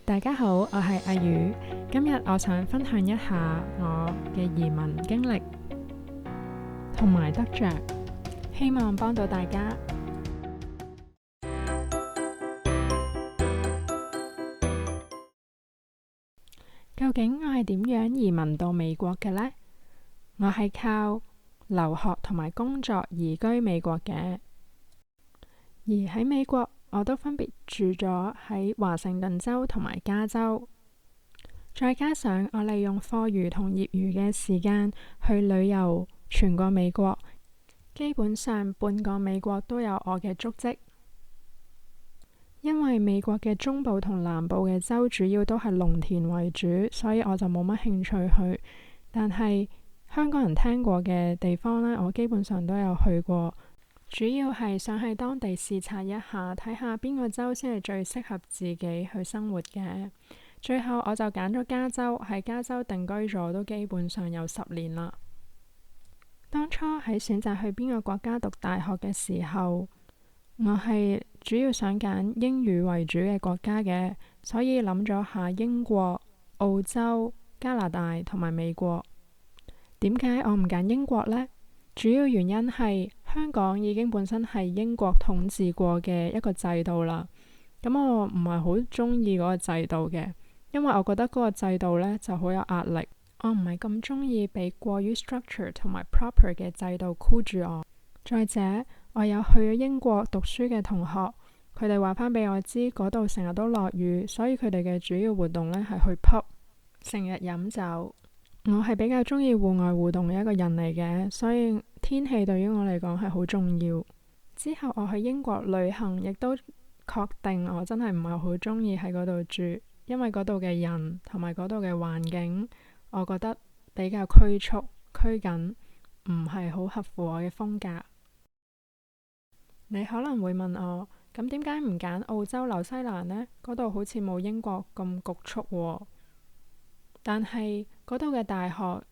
大家好，我係阿宇，今日我想分享一下我嘅移民經歷同埋得着，希望幫到大家。究竟我係點樣移民到美國嘅呢？我係靠留學同埋工作移居美國嘅，而喺美國我都分別住咗喺華盛頓州同埋加州，再加上我利用課餘同業餘嘅時間去旅遊全個美國，基本上半個美國都有我嘅足跡。因為美國嘅中部同南部嘅州主要都係農田為主，所以我就冇乜興趣去。但係香港人聽過嘅地方呢，我基本上都有去過。主要係想喺當地視察一下，睇下邊個州先係最適合自己去生活嘅。最後我就揀咗加州，喺加州定居咗都基本上有10年啦。當初喺選擇去邊個國家讀大學嘅時候，我係主要想揀英語為主嘅國家嘅，所以諗咗下英國、澳洲、加拿大同埋美國。點解我唔揀英國呢？主要原因係香港已經本身係英國統治過嘅一個制度啦。咁我唔係好中意嗰個制度嘅，因為我覺得嗰個制度呢就好有壓力。我唔係咁中意俾過於 structure 同埋 proper 嘅制度箍住我。再者，我有去咗英國讀書嘅同學，佢哋話返俾我知嗰度成日都落雨，所以佢哋嘅主要活動呢係去 pub，成日飲酒。我係比較中意戶外活動嘅一個人嚟嘅，所以天氣對於我嚟講係好重要。之後我去英國旅行，亦都確定我真係唔係好中意喺嗰度住，因為嗰度嘅人同埋嗰度嘅環境，我覺得比較拘束、拘謹，唔係好合乎我嘅風格。你可能會問我，咁點解唔揀澳洲、紐西蘭呢？嗰度好似冇英國咁局促喎。但係嗰度嘅大學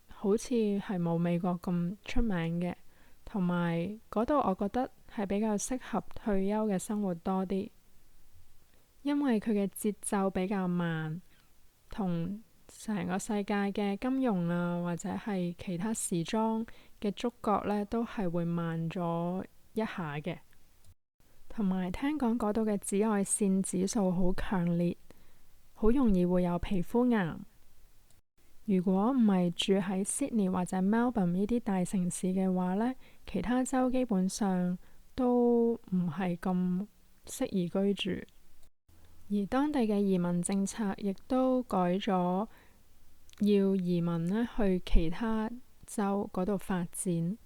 好似係冇美國咁出名嘅，同埋嗰度我覺得係比較適合退休嘅生活多啲，因為佢嘅節奏比較慢，同成個世界嘅金融啊或者係其他時裝嘅觸覺呢，都係會慢咗一下嘅。同埋聽講嗰度嘅紫外線指數好強烈，好容易會有皮膚癌。如果唔係住喺 Sydney 或者 Melbourne 呢啲大城市嘅話呢，其他州基本上都唔係咁適宜居住。而當地嘅移民政策亦都改咗，要移民呢去其他州嗰度發展，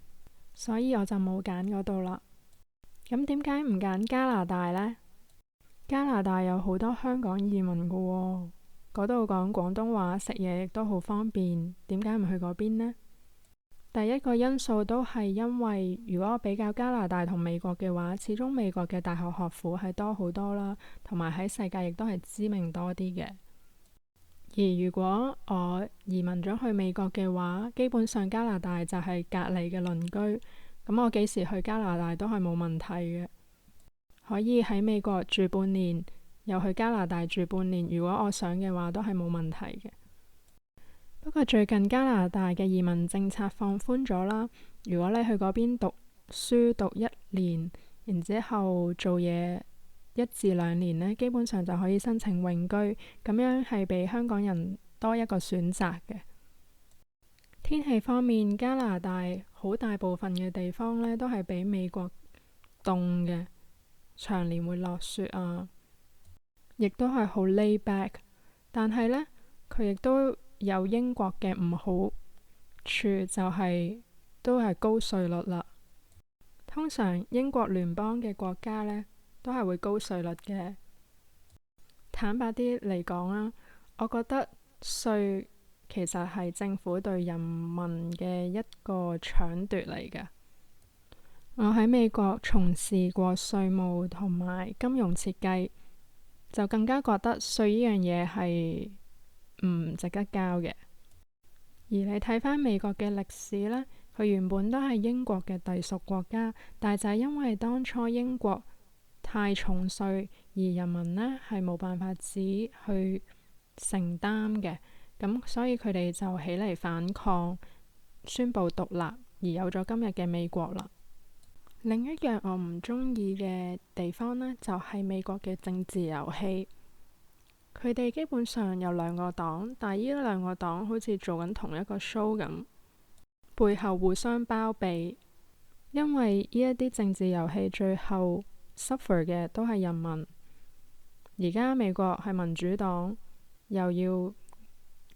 所以我就冇揀嗰度啦。咁點解唔揀加拿大呢？加拿大有好多香港移民㗎喎。嗰度講廣東話，食嘢亦都好方便，點解唔去嗰邊呢？第一個因素都係因為，如果我比較加拿大同美國嘅話，始終美國嘅大學學府係多好多啦，同埋喺世界亦都係知名多啲嘅。而如果我移民咗去美國嘅話，基本上加拿大就係隔離嘅鄰居，咁我幾時去加拿大都係冇問題嘅，可以喺美國住半年，又去加拿大住半年，如果我想嘅話都係冇問題嘅。不過最近加拿大嘅移民政策放寬咗啦，如果你去嗰邊讀書讀1年，然之後做嘢1至2年呢，基本上就可以申請永居，咁樣係比香港人多一個選擇嘅。天氣方面，加拿大好大部分嘅地方呢都係比美國凍嘅，長年會落雪啊。亦都係好 laid back， 但係呢，佢亦都有英國嘅唔好處，就係都係高稅率啦。通常英國聯邦嘅國家呢，都係會高稅率嘅。坦白啲嚟講啦，我覺得稅其實係政府對人民嘅一個搶奪嚟嘅。我喺美國從事過稅務同埋金融設計，就更加覺得稅呢樣嘢係唔值得交嘅。而你睇返美國嘅歷史呢，佢原本都係英國嘅隸屬國家，但係就係因為當初英國太重稅，而人民呢係冇辦法自己去承擔嘅，咁所以佢哋就起嚟反抗，宣布獨立，而有咗今日嘅美國啦。另一樣我唔中意嘅地方呢，就係美國嘅政治遊戲。佢哋基本上有兩個黨，但係呢兩個黨好似做緊同一個 show 咁，背後互相包庇。因為呢一啲政治遊戲最後 suffer 嘅都係人民。而家美國係民主黨，又要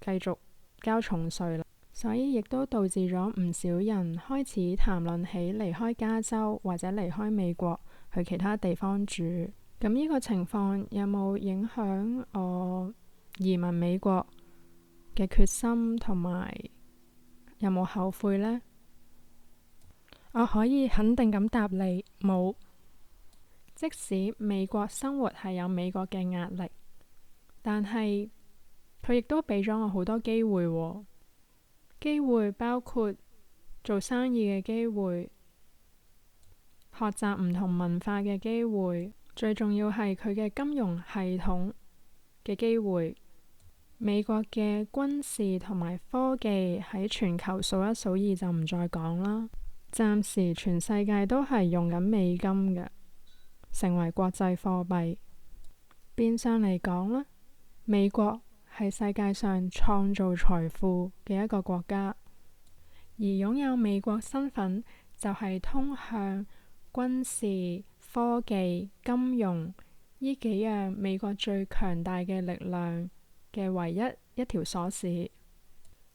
繼續交重稅啦，所以亦都導致咗唔少人開始談論起離開加州或者離開美國去其他地方住。咁呢個情況有冇影響我移民美國嘅決心，同埋有冇後悔呢？我可以肯定咁答你，冇。即使美國生活係有美國嘅壓力，但係佢亦都俾咗我好多機會喎。機會包括做生意嘅機會，學習唔同文化嘅機會，最重要係佢嘅金融系統嘅機會。美國嘅軍事同埋科技喺全球數一數二，就唔再講啦。暫時全世界都係用緊美金嘅，成為國際貨幣。變相嚟講呢，美國係世界上創造財富嘅一個國家，而擁有美國身份就係通向軍事、科技、金融呢幾樣美國最強大嘅力量嘅唯一條鎖匙。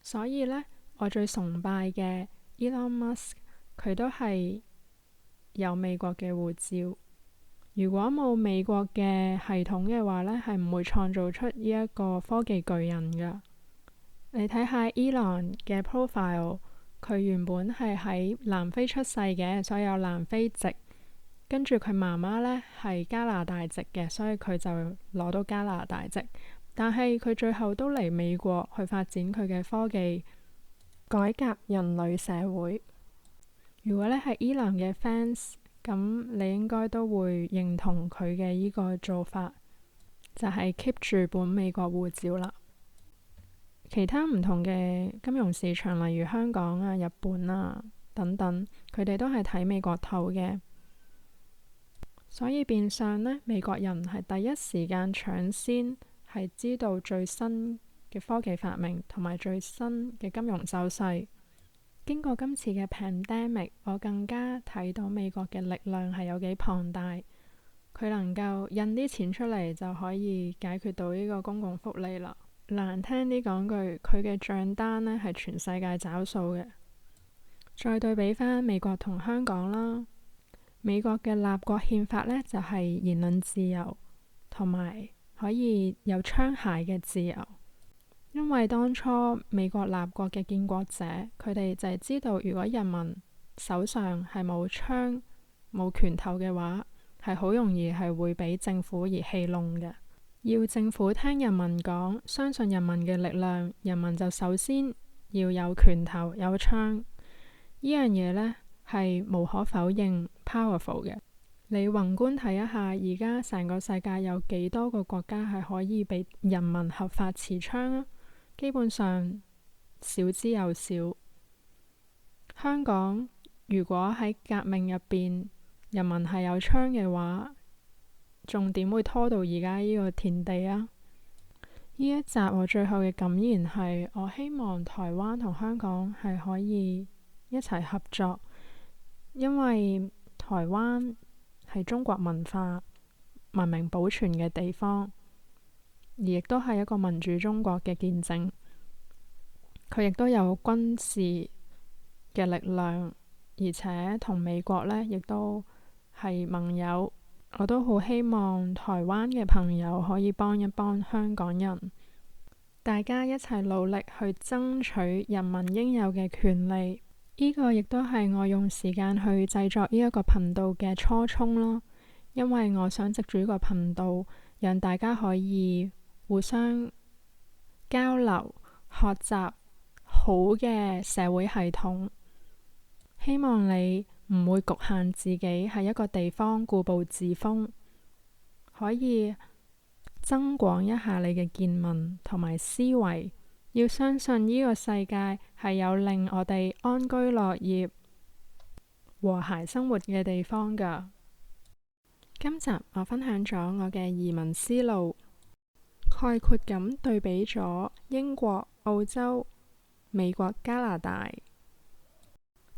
所以呢，我最崇拜嘅 Elon Musk， 佢都係有美國嘅護照。如果冇美國嘅系統嘅話呢，係唔會創造出呢一個科技巨人㗎。你睇下 Elon 嘅 profile， 佢原本係喺南非出世嘅，所以有南非籍。跟住佢媽媽呢係加拿大籍嘅，所以佢就攞到加拿大籍。但係佢最後都嚟美國去發展佢嘅科技，改革人類社會。如果你係 Elon 嘅 fans，咁你應該都會認同佢嘅呢個做法，就係 keep 住本美國護照啦。其他唔同嘅金融市場，例如香港啊、日本啊等等，佢哋都係睇美國頭嘅。所以變相呢，美國人係第一時間搶先係知道最新嘅科技發明同埋最新嘅金融走勢。經過今次嘅 pandemic， 我更加睇到美國嘅力量係有幾龐大。佢能夠印啲錢出嚟就可以解決到呢個公共福利啦。難聽啲講句，佢嘅賬單呢係全世界找數嘅。再對比返美國同香港啦，美國嘅立國憲法呢就係言論自由同埋可以有槍械嘅自由。因為當初美國立國嘅建國者，佢哋就係知道，如果人民手上係冇槍冇拳頭嘅話，係好容易係會俾政府而戲弄嘅。要政府聽人民講，相信人民嘅力量，人民就首先要有拳頭有槍。呢樣嘢呢係無可否認 powerful 嘅。你宏觀睇一下，而家成個世界有幾多個國家係可以俾人民合法持槍啊？基本上少之又少。香港如果喺革命入邊人民係有槍嘅話，仲點會拖到而家呢個田地啊？呢一集我最後嘅感言係，我希望台灣同香港係可以一齊合作，因為台灣係中國文化文明保存嘅地方，而亦都係一個民主中國嘅見證。佢亦都有軍事嘅力量，而且同美國呢亦都係盟友。我都好希望台灣嘅朋友可以幫一幫香港人，大家一齊努力去爭取人民應有嘅權利。呢個亦都係我用時間去製作呢一個頻道嘅初衷咯，因為我想藉住呢個頻道，讓大家可以互相交流、學習好嘅社會系統。希望你唔會局限自己喺一個地方固步自封，可以增廣一下你嘅見聞同埋思維。要相信呢個世界係有令我哋安居樂業、和諧生活嘅地方㗎。今集我分享咗我嘅移民思路，概括咁對比咗英國、澳洲、美國、加拿大，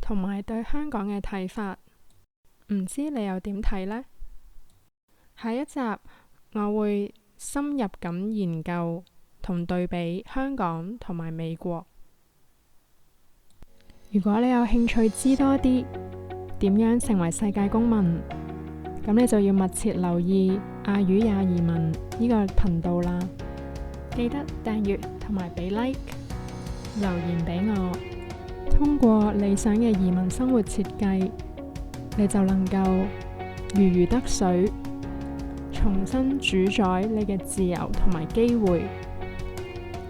同埋對香港嘅睇法。唔知你又點睇呢？下一集我會深入咁研究同對比香港同埋美國。如果你有興趣知多啲點樣成為世界公民，咁你就要密切留意阿魚也移民呢個頻道啦。記得訂閱同埋俾 like， 留言俾我。通過理想嘅移民生活設計，你就能夠如魚得水，重新主宰你嘅自由同埋機會。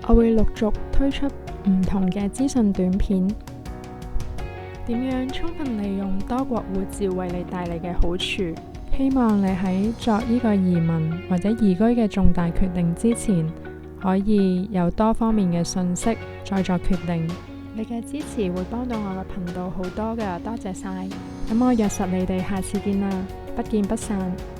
我會陸續推出唔同嘅資訊短片，點樣充分利用多國護照為你帶嚟嘅好處。希望你喺作呢個移民或者移居嘅重大決定之前，可以有多方面嘅信息再作決定。你嘅支持會幫到我嘅頻道好多㗎，多謝晒。咁我約實你哋下次見啦，不見不散。